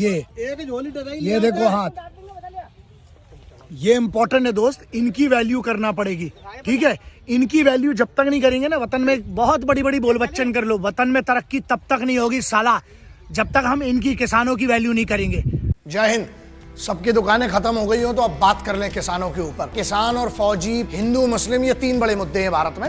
ये देखो हाथ, ये इंपॉर्टेंट है दोस्त, इनकी वैल्यू करना पड़ेगी, ठीक है। इनकी वैल्यू जब तक नहीं करेंगे ना, वतन में बहुत बड़ी बड़ी बोल बच्चन कर लो, वतन में तरक्की तब तक नहीं होगी साला, जब तक हम इनकी किसानों की वैल्यू नहीं करेंगे। जय हिंद। सबकी दुकानें खत्म हो गई हो तो अब बात कर लें किसानों के ऊपर। किसान और फौजी, हिंदू मुस्लिम, ये तीन बड़े मुद्दे हैं भारत में,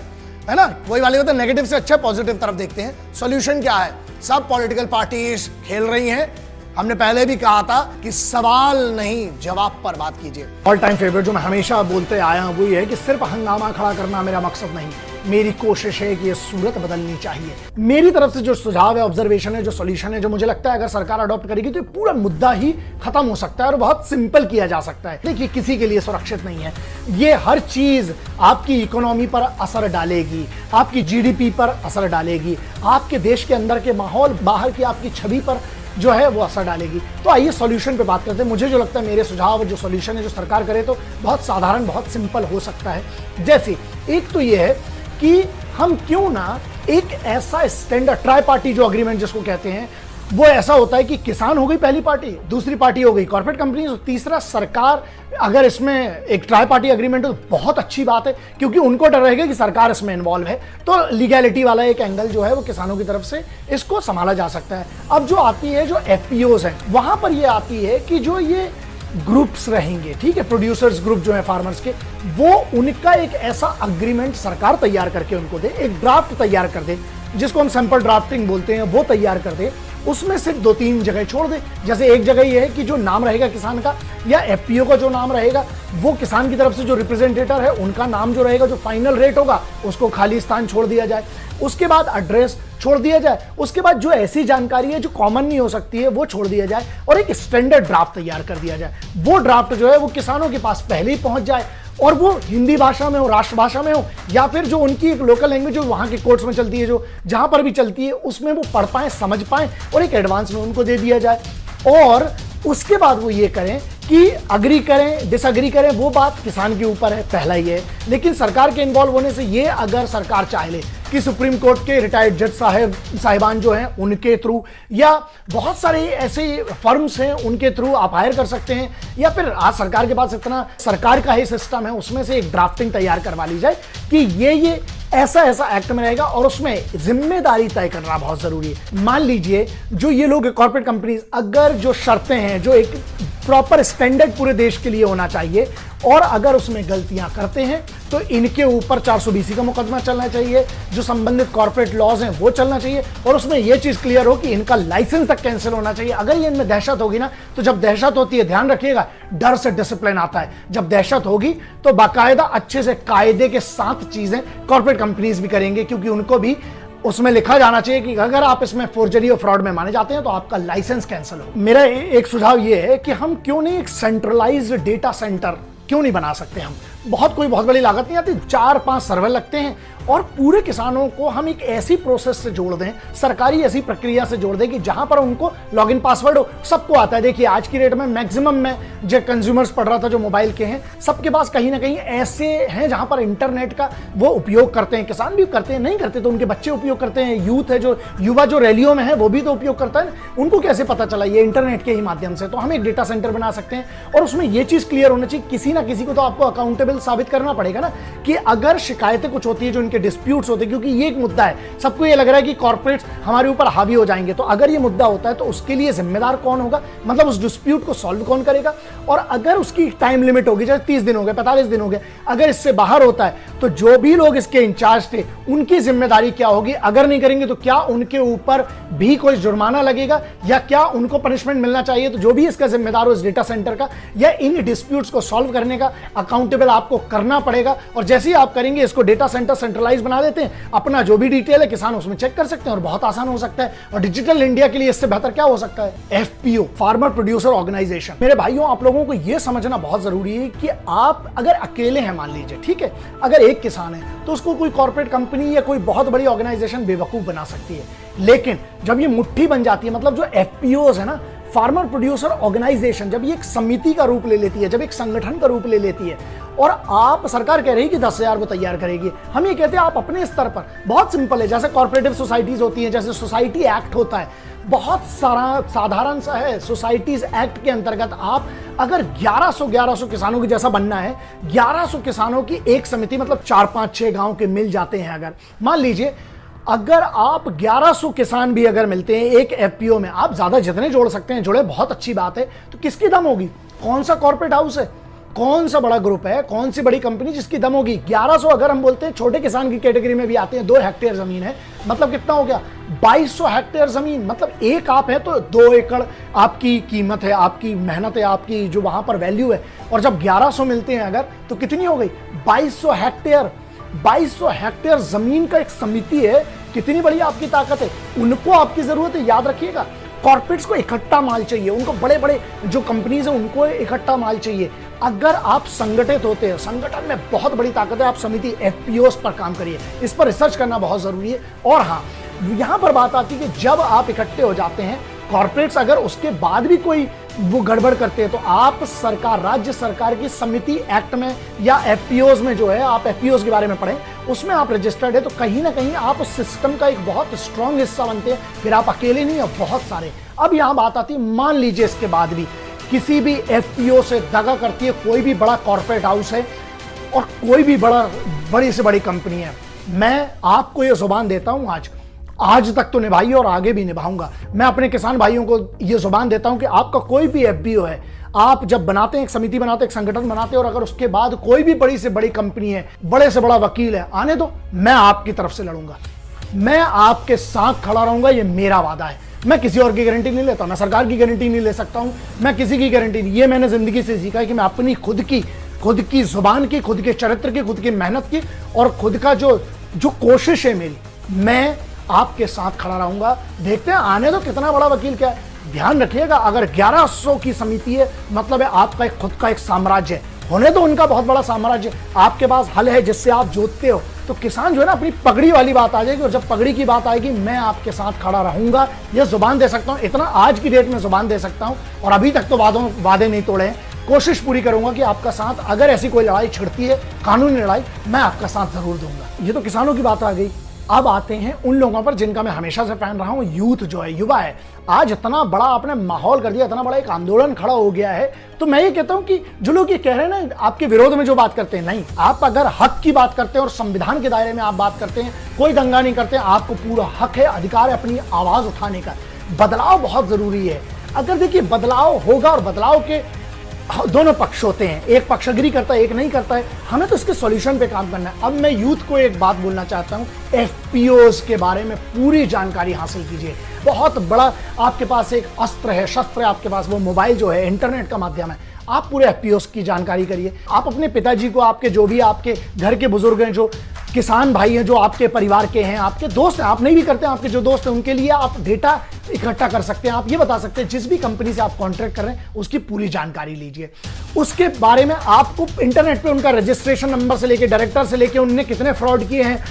है ना। वही वाली होता है, नेगेटिव से अच्छा पॉजिटिव तरफ देखते हैं। सॉल्यूशन क्या है? सब पॉलिटिकल पार्टीज खेल रही हैं। हमने पहले भी कहा था कि सवाल नहीं, जवाब पर बात कीजिए। ऑल टाइम फेवरेट जो मैं हमेशा बोलते आया हूं वो ये है कि सिर्फ हंगामा खड़ा करना मेरा मकसद नहीं, मेरी कोशिश है कि ये सूरत बदलनी चाहिए। मेरी तरफ से जो सुझाव है, ऑब्जर्वेशन है, जो सॉल्यूशन है, जो मुझे लगता है अगर सरकार अडॉप्ट करेगी तो ये पूरा मुद्दा ही खत्म हो सकता है और बहुत सिंपल किया जा सकता है। देखिए, किसी के लिए सुरक्षित नहीं है ये। हर चीज आपकी इकोनॉमी पर असर डालेगी, आपकी जीडीपी पर असर डालेगी, आपके देश के अंदर के माहौल, बाहर की आपकी छवि पर जो है वो असर डालेगी। तो आइए सॉल्यूशन पे बात करते हैं। मुझे जो लगता है, मेरे सुझाव जो सॉल्यूशन है जो सरकार करे तो बहुत साधारण, बहुत सिंपल हो सकता है। जैसे एक तो ये है कि हम क्यों ना एक ऐसा स्टैंडर्ड ट्राई पार्टी जो अग्रीमेंट जिसको कहते हैं, वो ऐसा होता है कि किसान हो गई पहली पार्टी, दूसरी पार्टी हो गई कॉर्पोरेट कंपनी, तीसरा सरकार। अगर इसमें एक ट्राई पार्टी अग्रीमेंट हो तो बहुत अच्छी बात है, क्योंकि उनको डर रहेगा कि सरकार इसमें इन्वॉल्व है, तो लीगैलिटी वाला एक एंगल जो है वो किसानों की तरफ से इसको संभाला जा सकता है। अब जो आती है, जो एफपीओज हैं, वहां पर ये आती है कि जो ये ग्रुप्स रहेंगे, ठीक है, प्रोड्यूसर्स ग्रुप जो है फार्मर्स के, वो उनका एक ऐसा अग्रीमेंट सरकार तैयार करके उनको दे, एक ड्राफ्ट तैयार कर दे, जिसको हम सैंपल ड्राफ्टिंग बोलते हैं, वो तैयार कर दे। उसमें सिर्फ 2-3 जगह छोड़ दे। जैसे एक जगह ये है कि जो नाम रहेगा किसान का या एफपीओ का जो नाम रहेगा, वो किसान की तरफ से जो रिप्रेजेंटेटर है उनका नाम जो रहेगा, जो फाइनल रेट होगा उसको खाली स्थान छोड़ दिया जाए। उसके बाद एड्रेस छोड़ दिया जाए। उसके बाद जो ऐसी जानकारी है जो कॉमन नहीं हो सकती है वो छोड़ दिया जाए और एक स्टैंडर्ड ड्राफ्ट तैयार कर दिया जाए। वो ड्राफ्ट जो है वो किसानों के पास पहले ही पहुंच जाए, और वो हिंदी भाषा में हो, राष्ट्रभाषा में हो, या फिर जो उनकी एक लोकल लैंग्वेज जो वहां के कोर्ट्स में चलती है, जो जहां पर भी चलती है, उसमें वो पढ़ पाए, समझ पाए, और एक एडवांस में उनको दे दिया जाए। और उसके बाद वो ये करें कि अग्री करें, डिसअग्री करें, वो बात किसान के ऊपर है, पहला ये है। लेकिन सरकार के इन्वॉल्व होने से ये, अगर सरकार चाहे ले कि सुप्रीम कोर्ट के रिटायर्ड जज साहिबान जो हैं उनके थ्रू, या बहुत सारे ऐसे फर्म्स हैं उनके थ्रू आप हायर कर सकते हैं, या फिर आज सरकार के पास इतना सरकार का ही सिस्टम है, उसमें से एक ड्राफ्टिंग तैयार करवा ली जाए कि ये ऐसा एक्ट में रहेगा, और उसमें जिम्मेदारी तय करना बहुत जरूरी है। मान लीजिए जो ये लोग कॉर्पोरेट कंपनीज, अगर जो शर्तें हैं, जो एक प्रॉपर स्टैंडर्ड पूरे देश के लिए होना चाहिए, और अगर उसमें गलतियां करते हैं तो इनके ऊपर 420 का मुकदमा चलना चाहिए, जो संबंधित कॉर्पोरेट लॉज हैं वो चलना चाहिए, और उसमें यह चीज क्लियर हो कि इनका लाइसेंस तक कैंसिल होना चाहिए। अगर ये इनमें दहशत होगी ना, तो जब दहशत होती है, ध्यान रखिएगा, डर से डिसिप्लिन आता है। जब दहशत होगी तो बाकायदा अच्छे से कायदे के साथ चीजें कॉर्पोरेट कंपनीज भी करेंगे, क्योंकि उनको भी उसमें लिखा जाना चाहिए कि अगर आप इसमें फोर्जरी और फ्रॉड में माने जाते हैं तो आपका लाइसेंस कैंसिल हो। मेरा एक सुझाव यह है कि हम क्यों नहीं एक सेंट्रलाइज्ड डेटा सेंटर क्यों नहीं बना सकते। हम कोई बहुत बड़ी लागत नहीं आती, 4-5 सर्वर लगते हैं, और पूरे किसानों को हम एक ऐसी प्रोसेस से जोड़ दें, सरकारी ऐसी प्रक्रिया से जोड़ दें कि जहां पर उनको लॉगिन पासवर्ड हो, सबको आता है। देखिए आज की डेट में मैक्सिमम में जो कंज्यूमर्स पढ़ रहा था, जो मोबाइल के हैं, सबके पास कहीं ना कहीं ऐसे हैं जहां पर इंटरनेट का वो उपयोग करते हैं। किसान भी करते हैं, नहीं करते तो उनके बच्चे उपयोग करते हैं, यूथ है, जो युवा जो रैलियों में है वो भी तो उपयोग करता है। उनको कैसे पता चला? ये इंटरनेट के ही माध्यम से। तो हम एक डेटा सेंटर बना सकते हैं, और उसमें ये चीज क्लियर होना चाहिए, किसी ना किसी को तो आपको अकाउंटेबल साबित करना पड़ेगा ना, कि अगर शिकायतें कुछ होती है, जो इनके डिस्प्यूट्स होते हैं, क्योंकि ये एक मुद्दा है, सबको ये लग रहा है कि कॉर्पोरेट्स हमारे ऊपर हावी हो जाएंगे, तो अगर ये मुद्दा होता है तो उसके लिए जिम्मेदार कौन होगा, मतलब उस डिस्प्यूट को सॉल्व कौन करेगा। और अगर उसकी टाइम लिमिट होगी, जैसे 30 दिन हो गए, 45 दिन हो गए, अगर इससे बाहर होता है तो जो भी लोग इसके इंचार्ज थे उनकी जिम्मेदारी क्या होगी। अगर नहीं करेंगे तो क्या उनके ऊपर भी कोई जुर्माना लगेगा, या क्या उनको पनिशमेंट मिलना चाहिए। तो जो भी इसका जिम्मेदार हो इस डेटा सेंटर का, या इन डिस्प्यूट्स को सॉल्व करने का, अकाउंटेबल आपको करना पड़ेगा। और जैसे ही आप करेंगे, इसको डेटा सेंटर सेंट्रलाइज बना देते हैं, अपना जो भी डिटेल है किसान उसमें चेक कर सकते हैं, और बहुत आसान हो सकता है। और डिजिटल इंडिया के लिए इससे बेहतर क्या हो सकता है? FPO, farmer producer organisation. मेरे भाइयों, आप लोगों को यह समझना बहुत जरूरी है कि आप अगर अकेले हैं, मान लीजिए, ठीक है, अगर एक किसान है तो उसको कोई कॉर्पोरेट कंपनी या कोई बहुत बड़ी ऑर्गेनाइजेशन बेवकूफ बना सकती है। लेकिन जब ये मुट्ठी बन जाती है, मतलब जो एफपीओज है ना, फार्मर प्रोड्यूसर ऑर्गेनाइजेशन, जब ये एक समिति का रूप ले लेती है, जब एक संगठन का रूप ले लेती है, और आप, सरकार कह रही है कि 10,000 वो तैयार करेगी, हम ये कहते हैं आप अपने स्तर पर, बहुत सिंपल है, जैसे कॉर्पोरेटिव सोसाइटीज होती हैं, जैसे सोसाइटी एक्ट होता है, बहुत सारा साधारण सा है। सोसाइटीज एक्ट के अंतर्गत आप अगर 1100 किसानों की जैसा बनना है, 1100 किसानों की एक समिति, मतलब 4-5-6 गांव के मिल जाते हैं। अगर मान लीजिए अगर आप 1100 किसान भी अगर मिलते हैं एक एफपीओ में, आप ज्यादा जितने जोड़ सकते हैं जोड़े, बहुत अच्छी बात है। तो किसकी दम होगी? कौन सा कॉर्पोरेट हाउस है, कौन सा बड़ा ग्रुप है, कौन सी बड़ी कंपनी जिसकी दम होगी? 1100 अगर हम बोलते हैं छोटे किसान की कैटेगरी में भी आते हैं, 2 हेक्टेयर जमीन है, मतलब कितना हो गया? 2200 हेक्टेयर जमीन, मतलब एक आप है तो 2 एकड़ आपकी कीमत है, आपकी मेहनत है, आपकी जो वहां पर वैल्यू है। और जब 1100 मिलते हैं अगर, तो कितनी हो गई? 2200 हेक्टेयर। 2200 हेक्टेयर जमीन का एक समिति है, कितनी बड़ी आपकी ताकत है। उनको आपकी जरूरत है, याद रखिएगा। कॉर्पोरेट्स को इकट्ठा माल चाहिए, उनको बड़े बड़े जो कंपनीज है उनको इकट्ठा माल चाहिए। अगर आप संगठित होते हैं, संगठन में बहुत बड़ी ताकत है, आप समिति एफपीओस पर काम करिए, इस पर रिसर्च करना बहुत जरूरी है। और हाँ, यहां पर बात आती है कि जब आप इकट्ठे हो जाते हैं कॉर्पोरेट्स, अगर उसके बाद भी कोई वो गड़बड़ करते हैं तो आप सरकार, राज्य सरकार की समिति एक्ट में या एफपीओस में जो है, आप एफपीओस के बारे में पढ़ें, उसमें आप रजिस्टर्ड है, तो कहीं ना कहीं आप उस सिस्टम का एक बहुत स्ट्रांग हिस्सा बनते हैं। फिर आप अकेले नहीं, अब बहुत सारे। अब यहां बात आती है, मान लीजिए इसके बाद भी किसी भी एफपीओ से दगा करती है कोई भी बड़ा कॉर्पोरेट हाउस है और कोई भी बड़ी से बड़ी कंपनी है, मैं आपको ये जुबान देता हूं, आज तक तो निभाई और आगे भी निभाऊंगा। मैं अपने किसान भाइयों को ये जुबान देता हूं कि आपका कोई भी एफपीओ है, आप जब बनाते हैं, एक समिति बनाते हैं, एक संगठन बनाते हैं, और अगर उसके बाद कोई भी बड़ी से बड़ी कंपनी है, बड़े से बड़ा वकील है, आने दो, मैं आपकी तरफ से लड़ूंगा, मैं आपके साथ खड़ा रहूंगा, ये मेरा वादा है। मैं किसी और की गारंटी नहीं लेता, मैं सरकार की गारंटी नहीं ले सकता हूं, मैं किसी की गारंटी नहीं। ये मैंने जिंदगी से सीखा है कि मैं अपनी खुद की जुबान की, खुद के चरित्र की, खुद की मेहनत की और खुद का जो कोशिश है मेरी, मैं आपके साथ खड़ा रहूंगा। देखते हैं आने दो कितना बड़ा वकील क्या है। ध्यान रखिएगा, अगर 1100 की समिति है, मतलब है आपका एक खुद का एक साम्राज्य है। होने तो उनका बहुत बड़ा साम्राज्य, आपके पास हल है जिससे आप जोतते हो, तो किसान जो है ना, अपनी पगड़ी वाली बात आ जाएगी। और जब पगड़ी की बात आएगी, मैं आपके साथ खड़ा रहूंगा, यह जुबान दे सकता हूं, इतना आज की डेट में जुबान दे सकता हूं। और अभी तक तो वादे नहीं तोड़े हैं, कोशिश पूरी करूंगा कि आपका साथ, अगर ऐसी कोई लड़ाई छिड़ती है, कानूनी लड़ाई, मैं आपका साथ जरूर दूंगा। ये तो किसानों की बात आ गई। अब आते हैं उन लोगों पर जिनका मैं हमेशा से फैन रहा हूं, यूथ जो है, युवा है। आज इतना बड़ा आपने माहौल कर दिया, इतना बड़ा एक आंदोलन खड़ा हो गया है। तो मैं ये कहता हूं कि जो लोग ये कह रहे हैं ना, आपके विरोध में जो बात करते हैं, नहीं, आप अगर हक की बात करते हैं और संविधान के दायरे में आप बात करते हैं, कोई दंगा नहीं करते हैं, आपको पूरा हक है, अधिकार है अपनी आवाज उठाने का। बदलाव बहुत जरूरी है। अगर देखिए बदलाव होगा, और बदलाव के दोनों पक्ष होते हैं, एक पक्ष अग्री करता है, एक नहीं करता है, हमें तो इसके सॉल्यूशन पे काम करना है। अब मैं यूथ को एक बात बोलना चाहता हूं, एफपीओस के बारे में पूरी जानकारी हासिल कीजिए। बहुत बड़ा आपके पास एक अस्त्र है, शस्त्र है आपके पास, वो मोबाइल जो है, इंटरनेट का माध्यम है। आप पूरे एफपीओस की जानकारी करिए। आप अपने पिताजी को, आपके जो भी आपके घर के बुजुर्ग हैं, जो किसान भाई हैं, जो आपके परिवार के हैं, आपके दोस्त हैं, आप नहीं भी करते हैं, आपके जो दोस्त हैं, उनके लिए आप डेटा इकट्ठा कर सकते हैं। आप ये बता सकते हैं जिस भी कंपनी से आप कॉन्ट्रैक्ट कर रहे हैं उसकी पूरी जानकारी लीजिए। उसके बारे में आपको इंटरनेट पे उनका रजिस्ट्रेशन नंबर से लेके, डायरेक्टर से लेके, उनने कितने फ्रॉड किए हैं,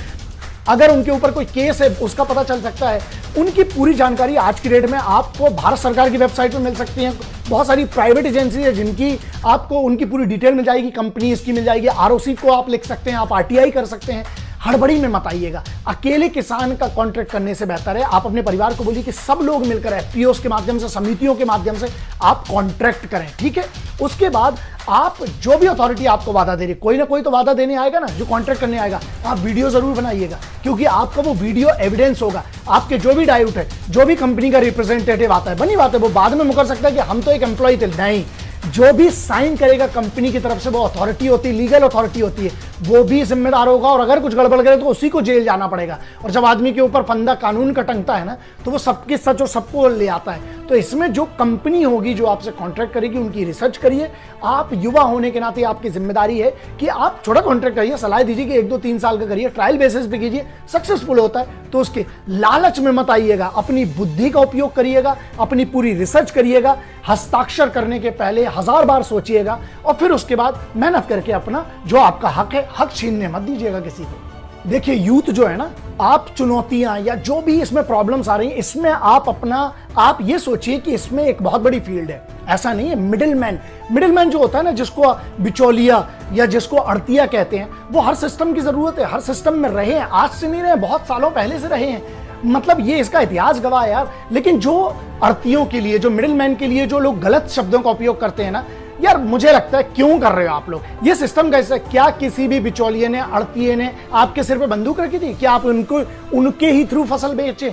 अगर उनके ऊपर कोई केस है उसका पता चल सकता है। उनकी पूरी जानकारी आज की डेट में आपको भारत सरकार की वेबसाइट में मिल सकती है। बहुत सारी प्राइवेट एजेंसी है जिनकी आपको उनकी पूरी डिटेल मिल जाएगी, कंपनीज की मिल जाएगी, आरओसी को आप लिख सकते हैं, आप आरटीआई कर सकते हैं। हड़बड़ी में मत आइएगा। अकेले किसान का कॉन्ट्रैक्ट करने से बेहतर है आप अपने परिवार को बोलिए कि सब लोग मिलकर एफपीओस के माध्यम से, समितियों के माध्यम से आप कॉन्ट्रैक्ट करें, ठीक है। उसके बाद आप जो भी अथॉरिटी आपको वादा दे रही, कोई ना कोई तो वादा देने आएगा ना, जो कॉन्ट्रैक्ट करने आएगा, आप वीडियो जरूर बनाइएगा, क्योंकि आपका वो वीडियो एविडेंस होगा। आपके जो भी डाउट है, जो भी कंपनी का रिप्रेजेंटेटिव आता है, बनी बात है, वो बाद में मुकर सकता है कि हम तो एक एम्प्लॉय थे, नहीं, जो भी साइन करेगा कंपनी की तरफ से, वो अथॉरिटी होती है, लीगल अथॉरिटी होती है, वो भी जिम्मेदार होगा। और अगर कुछ गड़बड़ करे तो उसी को जेल जाना पड़ेगा। और जब आदमी के ऊपर फंदा कानून का टंगता है ना, तो वो सबके सच और सबको ले आता है। तो इसमें जो कंपनी होगी जो आपसे कॉन्ट्रैक्ट करेगी, उनकी रिसर्च करिए। आप युवा होने के नाते आपकी जिम्मेदारी है कि आप छोटा कॉन्ट्रैक्ट करिए, सलाह दीजिए कि 1, 2, 3 साल का करिए, ट्रायल बेसिस पे कीजिए, सक्सेसफुल होता है तो उसके लालच में मत आइएगा। अपनी बुद्धि का उपयोग करिएगा, अपनी पूरी रिसर्च करिएगा, हस्ताक्षर करने के पहले 1000 बार सोचिएगा, और फिर उसके बाद मेहनत करके अपना जो आपका हक है, हक छीनने मत दीजिएगा किसी को। देखिए यूथ जो है ना, आप चुनौतियां या जो भी इसमें प्रॉब्लम्स आ रही हैं, इसमें आप ये सोचिए कि इसमें एक बहुत बड़ी फील्ड है। ऐसा नहीं है, मिडिलमैन जो होता है ना, जिसको बिचौलिया या जिसको अड़तिया कहते हैं, वो हर सिस्टम की जरूरत है, हर सिस्टम में रहे हैं, आज से नहीं रहे, बहुत सालों पहले से रहे हैं। मतलब ये इसका इतिहास गवाह है यार। लेकिन जो आड़तियों के लिए, जो मिडिल मैन के लिए जो लोग गलत शब्दों का उपयोग करते हैं ना यार, मुझे लगता है क्यों कर रहे हो आप लोग। ये सिस्टम कैसा है? क्या किसी भी बिचौलिए ने, आड़तिये ने आपके सिर पे बंदूक रखी थी? क्या आप उनके ही थ्रू फसल बेचे?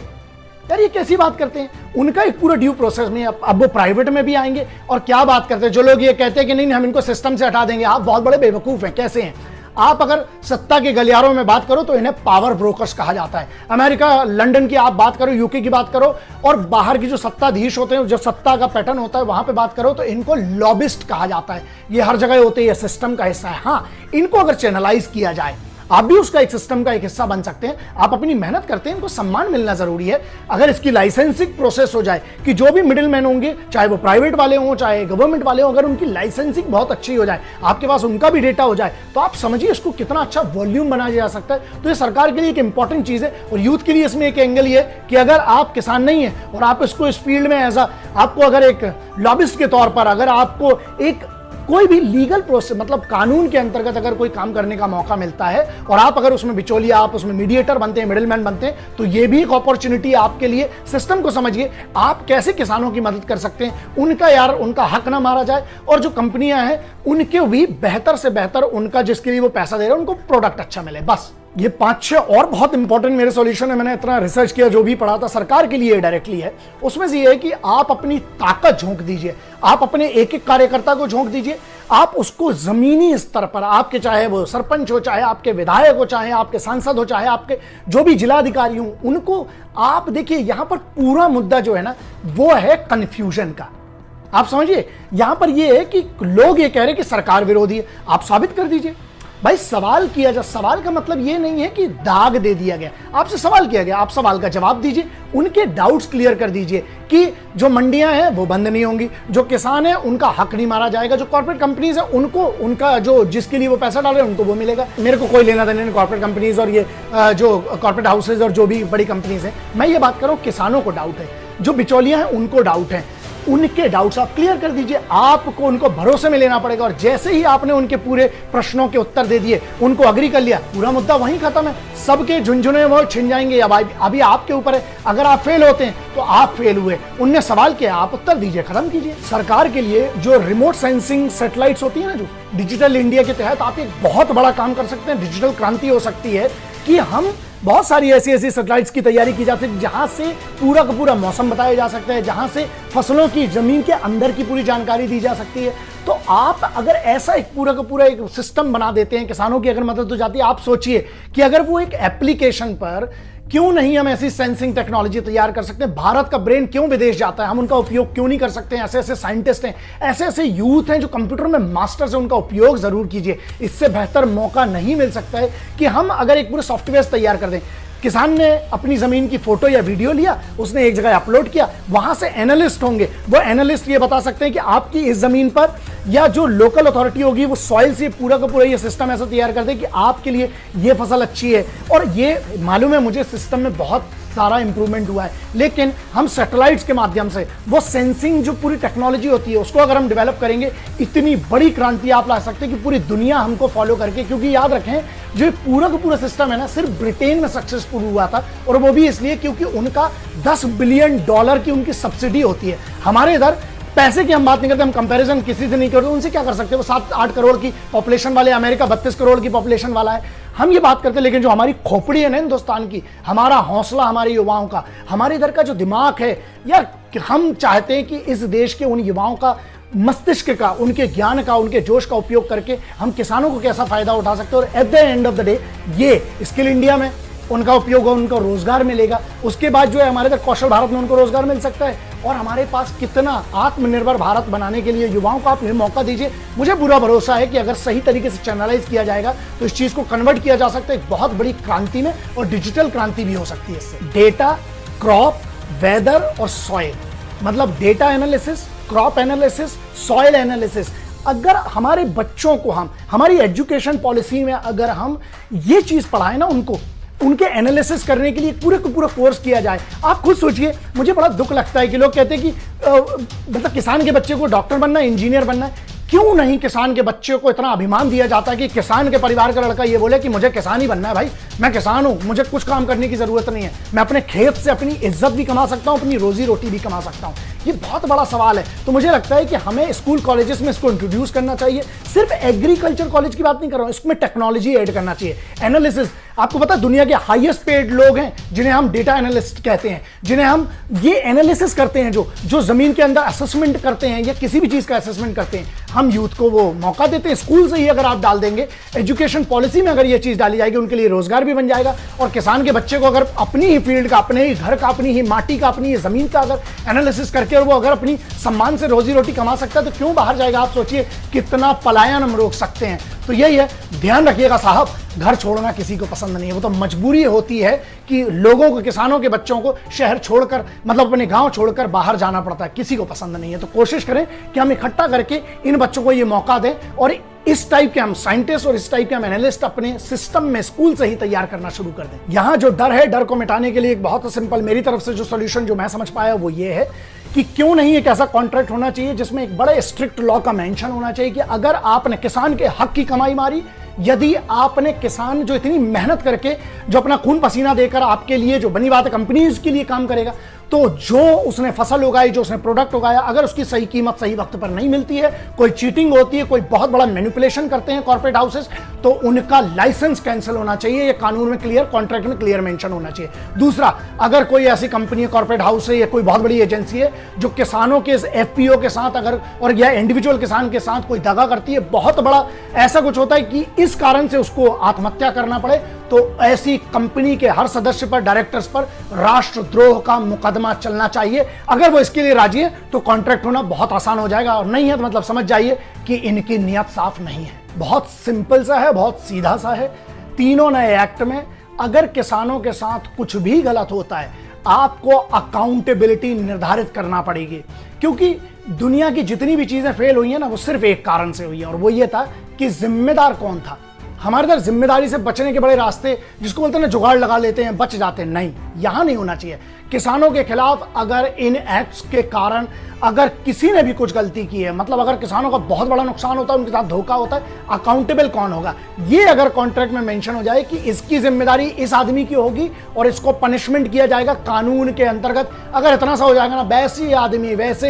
यार ये कैसी बात करते हैं? उनका एक पूरा ड्यू प्रोसेस में, अब वो प्राइवेट में भी आएंगे और क्या बात करते हैं। जो लोग ये कहते हैं कि नहीं हम इनको सिस्टम से हटा देंगे, आप बहुत बड़े बेवकूफ हैं। कैसे हैं आप? अगर सत्ता के गलियारों में बात करो तो इन्हें पावर ब्रोकर्स कहा जाता है। अमेरिका, लंदन की आप बात करो, यूके की बात करो, और बाहर की जो सत्ताधीश होते हैं, जो सत्ता का पैटर्न होता है, वहां पे बात करो तो इनको लॉबिस्ट कहा जाता है। ये हर जगह होते हैं, ये सिस्टम का हिस्सा है। हाँ, इनको अगर चैनलाइज किया जाए, आप भी उसका एक सिस्टम का एक हिस्सा बन सकते हैं। आप अपनी मेहनत करते हैं, इनको सम्मान मिलना जरूरी है। अगर इसकी लाइसेंसिंग प्रोसेस हो जाए कि जो भी मिडिल मैन होंगे, चाहे वो प्राइवेट वाले हों चाहे गवर्नमेंट वाले हों, अगर उनकी लाइसेंसिंग बहुत अच्छी हो जाए, आपके पास उनका भी डेटा हो जाए, तो आप समझिए इसको कितना अच्छा वॉल्यूम बनाया जा सकता है। तो ये सरकार के लिए एक इंपॉर्टेंट चीज है। और यूथ के लिए इसमें एक एंगल ये कि अगर आप किसान नहीं है और आप इसको इस फील्ड में एज आपको अगर एक लॉबिस्ट के तौर पर, अगर आपको एक कोई भी लीगल प्रोसेस, मतलब कानून के अंतर्गत अगर कोई काम करने का मौका मिलता है और आप अगर उसमें बिचौलिया, आप उसमें मीडिएटर बनते हैं, मिडिलमैन बनते हैं, तो ये भी एक अपॉर्चुनिटी आपके लिए। सिस्टम को समझिए, आप कैसे किसानों की मदद कर सकते हैं, उनका हक ना मारा जाए, और जो कंपनियां हैं उनके भी बेहतर से बेहतर, उनका जिसके लिए वो पैसा दे रहे हैं उनको प्रोडक्ट अच्छा मिले। बस ये 5-6 और बहुत इंपॉर्टेंट मेरे सॉल्यूशन है। मैंने इतना रिसर्च किया, जो भी पढ़ा था सरकार के लिए डायरेक्टली है, उसमें से ये है कि आप अपनी ताकत झोंक दीजिए, आप अपने एक एक कार्यकर्ता को झोंक दीजिए, आप उसको जमीनी स्तर पर, आपके चाहे वो सरपंच हो, चाहे आपके विधायक हो, चाहे आपके सांसद हो, चाहे आपके जो भी जिलाधिकारी हो, उनको आप देखिए। यहां पर पूरा मुद्दा जो है ना वो है कंफ्यूजन का। आप समझिए, यहां पर ये है कि लोग ये कह रहे हैं कि सरकार विरोधी है, आप साबित कर दीजिए भाई। सवाल किया जा, सवाल का मतलब ये नहीं है कि दाग दे दिया गया, आपसे सवाल किया गया, आप सवाल का जवाब दीजिए, उनके डाउट्स क्लियर कर दीजिए कि जो मंडियां हैं वो बंद नहीं होंगी, जो किसान है उनका हक नहीं मारा जाएगा, जो कॉर्पोरेट कंपनीज है उनको उनका जो जिसके लिए वो पैसा डाल रहे हैं उनको वो मिलेगा। मेरे को कोई लेना देना नहीं कॉर्पोरेट कंपनीज और ये जो कॉर्पोरेट हाउसेज और जो भी बड़ी कंपनीज हैं। मैं ये बात कर रहा हूँ, किसानों को डाउट है, जो बिचौलियां हैं उनको डाउट है, उनके डाउट्स आप क्लियर कर दीजिए। आपको उनको भरोसे में लेना पड़ेगा, और जैसे ही आपने उनके पूरे प्रश्नों के उत्तर दे दिए, उनको अग्री कर लिया, पूरा मुद्दा वहीं खत्म है। सबके झुंझुने वो छिन जाएंगे। अब अभी आपके ऊपर है, अगर आप फेल होते हैं तो आप फेल हुए, उनने सवाल किया, आप उत्तर दीजिए, खत्म कीजिए। सरकार के लिए जो रिमोट सेंसिंग सैटेलाइट्स होती है ना, जो डिजिटल इंडिया के तहत आप एक बहुत बड़ा काम कर सकते हैं। डिजिटल क्रांति हो सकती है कि हम बहुत सारी ऐसी सैटेलाइट्स की तैयारी की जाती है, जहां से पूरा का पूरा मौसम बताया जा सकता है, जहां से फसलों की जमीन के अंदर की पूरी जानकारी दी जा सकती है। तो आप अगर ऐसा एक पूरा का पूरा एक सिस्टम बना देते हैं, किसानों की अगर मदद हो जाती है। आप सोचिए कि अगर वो एक एप्लीकेशन पर, क्यों नहीं हम ऐसी सेंसिंग टेक्नोलॉजी तैयार कर सकते हैं? भारत का ब्रेन क्यों विदेश जाता है? हम उनका उपयोग क्यों नहीं कर सकते हैं? ऐसे ऐसे साइंटिस्ट हैं, ऐसे ऐसे यूथ हैं जो कंप्यूटर में मास्टर्स हैं, उनका उपयोग जरूर कीजिए। इससे बेहतर मौका नहीं मिल सकता है कि हम अगर एक पूरे सॉफ्टवेयर तैयार कर दें। किसान ने अपनी जमीन की फोटो या वीडियो लिया, उसने एक जगह अपलोड किया, वहां से एनालिस्ट होंगे, वो एनालिस्ट ये बता सकते हैं कि आपकी इस जमीन पर, या जो लोकल अथॉरिटी होगी वो सॉइल से पूरा का पूरा ये सिस्टम ऐसा तैयार कर दे कि आपके लिए ये फसल अच्छी है। और ये मालूम है मुझे, सिस्टम में बहुत सारा इंप्रूवमेंट हुआ है, लेकिन हम सैटेलाइट्स के माध्यम से वो सेंसिंग जो पूरी टेक्नोलॉजी होती है उसको अगर हम डेवलप करेंगे, इतनी बड़ी क्रांति आप ला सकते हैं कि पूरी दुनिया हमको फॉलो करके। क्योंकि याद रखें, जो पूरा का पूरा सिस्टम है ना, सिर्फ ब्रिटेन में सक्सेसफुल हुआ था, और वो भी इसलिए क्योंकि उनका $10 बिलियन की उनकी सब्सिडी होती है। हमारे इधर पैसे की हम बात नहीं करते, हम कंपैरिजन किसी से नहीं करते, उनसे क्या कर सकते हैं? वो 7-8 करोड़ की पॉपुलेशन वाले, अमेरिका 32 करोड़ की पॉपुलेशन वाला है। हम ये बात करते हैं, लेकिन जो हमारी खोपड़ी है ना हिंदुस्तान की, हमारा हौसला, हमारे युवाओं का, हमारे इधर का जो दिमाग है यार, हम चाहते हैं कि इस देश के उन युवाओं का मस्तिष्क का, उनके ज्ञान का, उनके जोश का उपयोग करके हम किसानों को कैसा फायदा उठा सकते हैं। और at the end of the day ये स्किल इंडिया में उनका उपयोग हो, उनको रोजगार मिलेगा। उसके बाद जो है हमारे इधर कौशल भारत में उनको रोजगार मिल सकता है। और हमारे पास कितना आत्मनिर्भर भारत बनाने के लिए युवाओं को आप मौका दीजिए। मुझे पूरा भरोसा है कि अगर सही तरीके से चैनलाइज किया जाएगा तो इस चीज को कन्वर्ट किया जा सकता है एक बहुत बड़ी क्रांति में, और डिजिटल क्रांति भी हो सकती है इससे। डेटा, क्रॉप, वेदर और सॉइल, मतलब data analysis, crop analysis, soil analysis. अगर हमारे बच्चों को हम हमारी एजुकेशन पॉलिसी में अगर हम ये चीज पढ़ाएं ना, उनको उनके एनालिसिस करने के लिए पूरे को पूरा कोर्स किया जाए। आप खुद सोचिए, मुझे बड़ा दुख लगता है कि लोग कहते हैं कि मतलब किसान के बच्चे को डॉक्टर बनना है, इंजीनियर बनना है। क्यों नहीं किसान के बच्चे को इतना अभिमान दिया जाता है कि किसान के परिवार का लड़का ये बोले कि मुझे किसान ही बनना है? भाई मैं किसान हूं, मुझे कुछ काम करने की जरूरत नहीं है, मैं अपने खेत से अपनी इज्जत भी कमा सकता हूं, अपनी रोजी रोटी भी कमा सकता हूं? ये बहुत बड़ा सवाल है। तो मुझे लगता है कि हमें स्कूल कॉलेजेस में इसको इंट्रोड्यूस करना चाहिए। सिर्फ एग्रीकल्चर कॉलेज की बात नहीं कर रहा हूं, इसमें टेक्नोलॉजी ऐड करना चाहिए। एनालिसिस, आपको पता है दुनिया के हाईएस्ट पेड लोग हैं जिन्हें हम डेटा एनालिस्ट कहते हैं, जिन्हें हम ये एनालिसिस करते हैं, जो जमीन के अंदर असेसमेंट करते हैं या किसी भी चीज का असेसमेंट करते हैं। हम यूथ को वो मौका देते हैं। स्कूल से ही अगर आप डाल देंगे, एजुकेशन पॉलिसी में अगर ये चीज डाली जाएगी, उनके लिए रोजगार भी बन जाएगा। और किसान के बच्चे को अगर अपनी ही फील्ड का, अपने ही घर का, अपनी ही माटी का, अपनी ही जमीन का अगर एनालिसिस करके और वो अगर अपनी सम्मान से रोजी रोटी कमा सकता है तो क्यों बाहर जाएगा? आप सोचिए कितना पलायन हम रोक सकते हैं। तो यही है, ध्यान रखिएगा साहब, घर छोड़ना किसी को पसंद नहीं है। वो तो मजबूरी होती है कि लोगों को, किसानों के बच्चों को शहर छोड़कर, मतलब अपने गांव छोड़कर बाहर जाना पड़ता है, किसी को पसंद नहीं है। तो कोशिश करें कि हम इकट्ठा करके इन बच्चों को ये मौका दें और इस टाइप के हम साइंटिस्ट और इस टाइप के हम एनालिस्ट अपने सिस्टम में स्कूल से ही तैयार करना शुरू कर दें। यहां जो डर है, डर को मिटाने के लिए एक बहुत सिंपल मेरी तरफ से जो सोल्यूशन जो मैं समझ पाया वो ये है कि क्यों नहीं एक ऐसा कॉन्ट्रैक्ट होना चाहिए जिसमें एक बड़े स्ट्रिक्ट लॉ का मेंशन होना चाहिए कि अगर आपने किसान के हक की कमाई मारी, यदि आपने किसान जो इतनी मेहनत करके, जो अपना खून पसीना देकर आपके लिए, जो बनी बात है कंपनीज के लिए काम करेगा, तो जो उसने फसल उगाई, जो उसने प्रोडक्ट उगाया, अगर उसकी सही कीमत सही वक्त पर नहीं मिलती है, कोई चीटिंग होती है, कोई बहुत बड़ा मैनिपुलेशन करते हैं कॉर्पोरेट हाउसेस, तो उनका लाइसेंस कैंसिल होना चाहिए। ये कानून में क्लियर, कॉन्ट्रैक्ट में क्लियर मेंशन होना चाहिए। दूसरा, अगर कोई ऐसी कंपनी है, कॉर्पोरेट हाउस है या कोई बहुत बड़ी एजेंसी है जो किसानों के एफपीओ के साथ अगर, और या इंडिविजुअल किसान के साथ कोई दगा करती है, बहुत बड़ा ऐसा कुछ होता है कि इस कारण से उसको आत्महत्या करना पड़े, तो ऐसी कंपनी के हर सदस्य पर, डायरेक्टर्स पर राष्ट्रद्रोह का मुकदमा चलना चाहिए। अगर वो इसके लिए राजी है तो कॉन्ट्रैक्ट होना बहुत आसान हो जाएगा, और नहीं है तो मतलब समझ जाइए कि इनकी नियत साफ नहीं है। बहुत सिंपल सा है, बहुत सीधा सा है। तीनों नए एक्ट में अगर किसानों के साथ कुछ भी गलत होता है, आपको अकाउंटेबिलिटी निर्धारित करना पड़ेगी, क्योंकि दुनिया की जितनी भी चीजें फेल हुई है ना, वो सिर्फ एक कारण से हुई है, और वो ये था कि जिम्मेदार कौन था। हमारे इधर जिम्मेदारी से बचने के बड़े रास्ते, जिसको बोलते हैं ना, जुगाड़ लगा लेते हैं, बच जाते हैं। नहीं, यहां नहीं होना चाहिए। किसानों के खिलाफ अगर इन एक्ट्स के कारण अगर किसी ने भी कुछ गलती की है, मतलब अगर किसानों का बहुत बड़ा नुकसान होता है, उनके साथ धोखा होता है, अकाउंटेबल कौन होगा? ये अगर कॉन्ट्रैक्ट में मेंशन हो जाए कि इसकी जिम्मेदारी इस आदमी की होगी और इसको पनिशमेंट किया जाएगा कानून के अंतर्गत, अगर इतना सा हो जाएगा ना, वैसे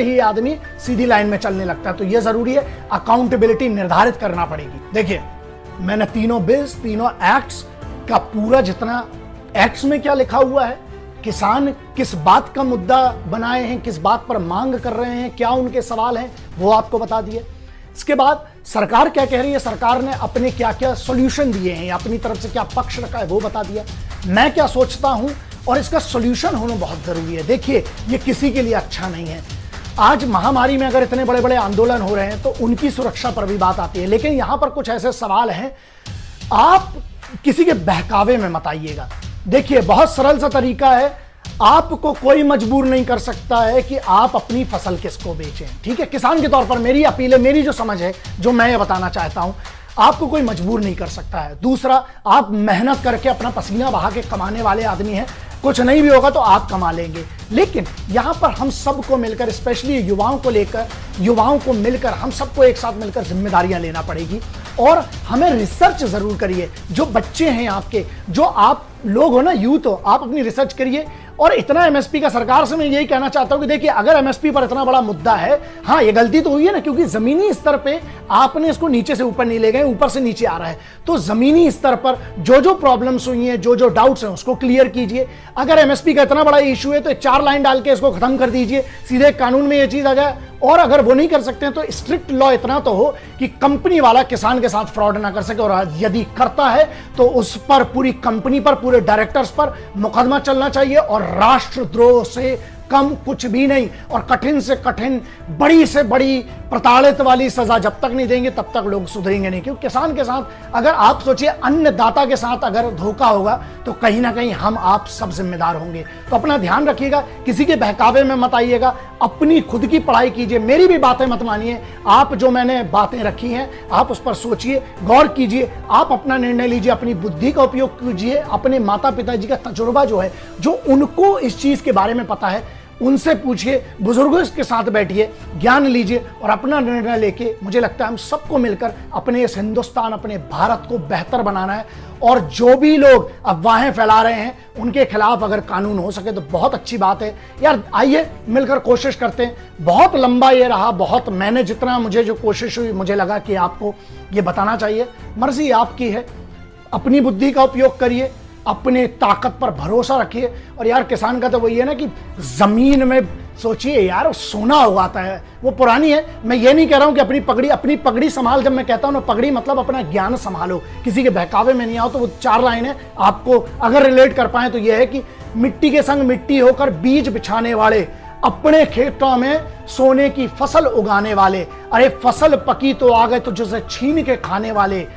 ही आदमी सीधी लाइन में चलने लगता है। तो यह जरूरी है, अकाउंटेबिलिटी निर्धारित करना पड़ेगी। देखिए, मैंने तीनों बिल्स, तीनों एक्ट्स का पूरा जितना एक्ट्स में क्या लिखा हुआ है, किसान किस बात का मुद्दा बनाए हैं, किस बात पर मांग कर रहे हैं, क्या उनके सवाल हैं, वो आपको बता दिए। इसके बाद सरकार क्या कह रही है, सरकार ने अपने क्या क्या सॉल्यूशन दिए हैं, अपनी तरफ से क्या पक्ष रखा है वो बता दिया। मैं क्या सोचता हूं, और इसका सॉल्यूशन होना बहुत जरूरी है। देखिए, ये किसी के लिए अच्छा नहीं है। आज महामारी में अगर इतने बड़े बड़े आंदोलन हो रहे हैं तो उनकी सुरक्षा पर भी बात आती है, लेकिन यहां पर कुछ ऐसे सवाल हैं, आप किसी के बहकावे में मत आइएगा। देखिए, बहुत सरल सा तरीका है, आपको कोई मजबूर नहीं कर सकता है कि आप अपनी फसल किसको बेचें। ठीक है, किसान के तौर पर मेरी अपील है, मेरी जो समझ है, जो मैं ये बताना चाहता हूं, आपको कोई मजबूर नहीं कर सकता है। दूसरा, आप मेहनत करके अपना पसीना बहा के कमाने वाले आदमी हैं, कुछ नहीं भी होगा तो आप कमा लेंगे। लेकिन यहां पर हम सबको मिलकर, स्पेशली युवाओं को मिलकर, हम सबको एक साथ मिलकर जिम्मेदारियां लेना पड़ेगी। और हमें रिसर्च जरूर करिए। जो बच्चे हैं आपके, जो आप लोग हो ना, यूथ हो, आप अपनी रिसर्च करिए। और इतना एमएसपी का सरकार से मैं यही कहना चाहता हूं कि देखिए, अगर एमएसपी पर इतना बड़ा मुद्दा है, हाँ ये गलती तो हुई है ना, क्योंकि जमीनी स्तर पे आपने इसको नीचे से ऊपर नहीं ले गए, ऊपर से नीचे आ रहा है। तो जमीनी स्तर पर जो जो प्रॉब्लम्स हुई हैं, जो जो डाउट्स हैं, उसको क्लियर कीजिए। अगर एमएसपी का इतना बड़ा इशू है तो 4 लाइन डाल के इसको खत्म कर दीजिए, सीधे कानून में ये चीज आ जाए। और अगर वो नहीं कर सकते हैं तो स्ट्रिक्ट लॉ इतना तो हो कि कंपनी वाला किसान के साथ फ्रॉड ना कर सके, और यदि करता है तो उस पर, पूरी कंपनी पर, पूरे डायरेक्टर्स पर मुकदमा चलना चाहिए। और राष्ट्रद्रोह से कम कुछ भी नहीं, और कठिन से कठिन, बड़ी से बड़ी प्रताड़ित वाली सजा जब तक नहीं देंगे तब तक लोग सुधरेंगे नहीं। क्योंकि किसान के साथ, अगर आप सोचिए, अन्नदाता के साथ अगर धोखा होगा तो कहीं ना कहीं हम आप सब जिम्मेदार होंगे। तो अपना ध्यान रखिएगा, किसी के बहकावे में मत आइएगा, अपनी खुद की पढ़ाई कीजिए, मेरी भी बातें मत मानिए। आप जो मैंने बातें रखी हैं, आप उस पर सोचिए, गौर कीजिए, आप अपना निर्णय लीजिए, अपनी बुद्धि का उपयोग कीजिए। अपने माता पिताजी का तजुर्बा जो है, जो उनको इस चीज के बारे में पता है, उनसे पूछिए, बुजुर्गों के साथ बैठिए, ज्ञान लीजिए और अपना निर्णय लेके मुझे लगता है हम सबको मिलकर अपने इस हिंदुस्तान, अपने भारत को बेहतर बनाना है। और जो भी लोग अफवाहें फैला रहे हैं उनके खिलाफ अगर कानून हो सके तो बहुत अच्छी बात है यार। आइए मिलकर कोशिश करते हैं। बहुत लंबा ये रहा, बहुत मैंने जितना मुझे जो कोशिश हुई मुझे लगा कि आपको ये बताना चाहिए। मर्जी आपकी है, अपनी बुद्धि का उपयोग करिए, अपने ताकत पर भरोसा रखिए। और यार किसान का तो वही है ना कि जमीन में सोचिए यार, सोना उगाता है, वो पुरानी है। मैं ये नहीं कह रहा हूं कि अपनी पगड़ी संभाल। जब मैं कहता हूं ना पगड़ी, मतलब अपना ज्ञान संभालो, किसी के बहकावे में नहीं आओ। तो वो 4 लाइनें आपको अगर रिलेट कर पाए तो ये है कि मिट्टी के संग मिट्टी होकर बीज बिछाने वाले, अपने खेतों में सोने की फसल उगाने वाले, अरे फसल पकी तो आ गए तो जिसे छीन के खाने वाले,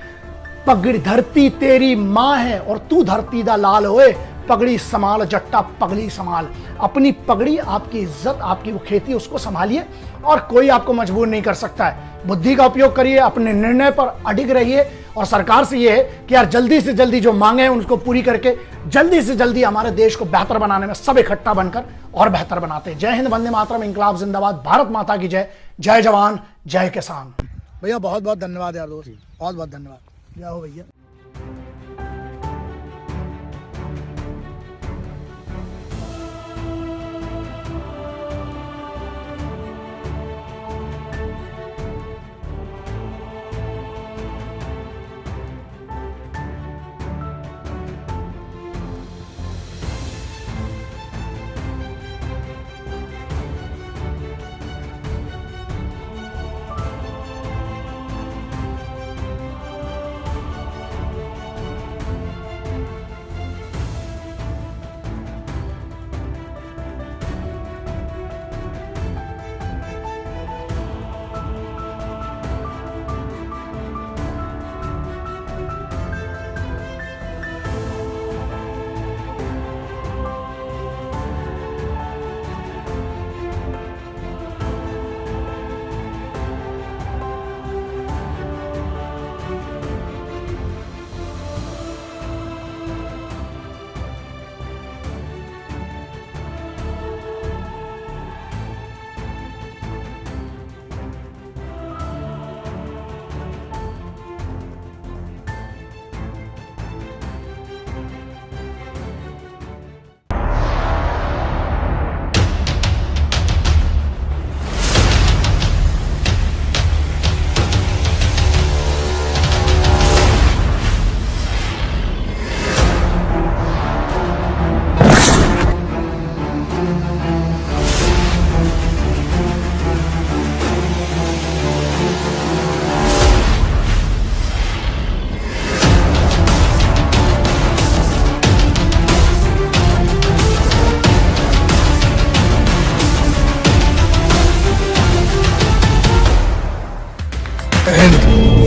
पगड़ी धरती तेरी मां है और तू धरती दा लाल होए, पगड़ी संभाल जट्टा पगड़ी संभाल। अपनी पगड़ी, आपकी इज्जत, आपकी वो खेती, उसको संभालिए और कोई आपको मजबूर नहीं कर सकता है। बुद्धि का उपयोग करिए, अपने निर्णय पर अडिग रहिए। और सरकार से ये है कि यार जल्दी से जल्दी जो मांगे हैं उनको पूरी करके जल्दी से जल्दी हमारे देश को बेहतर बनाने में सब इकट्ठा बनकर और बेहतर बनाते हैं। जय हिंद, वंदे मातरम, इंकलाब जिंदाबाद, भारत माता की जय। जय जवान जय किसान। भैया बहुत बहुत धन्यवाद यार दोस्त, बहुत बहुत धन्यवाद। जय हो भैया।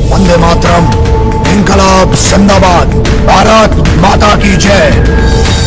वंदे मातरम, इंकलाब जिंदाबाद, भारत माता की जय।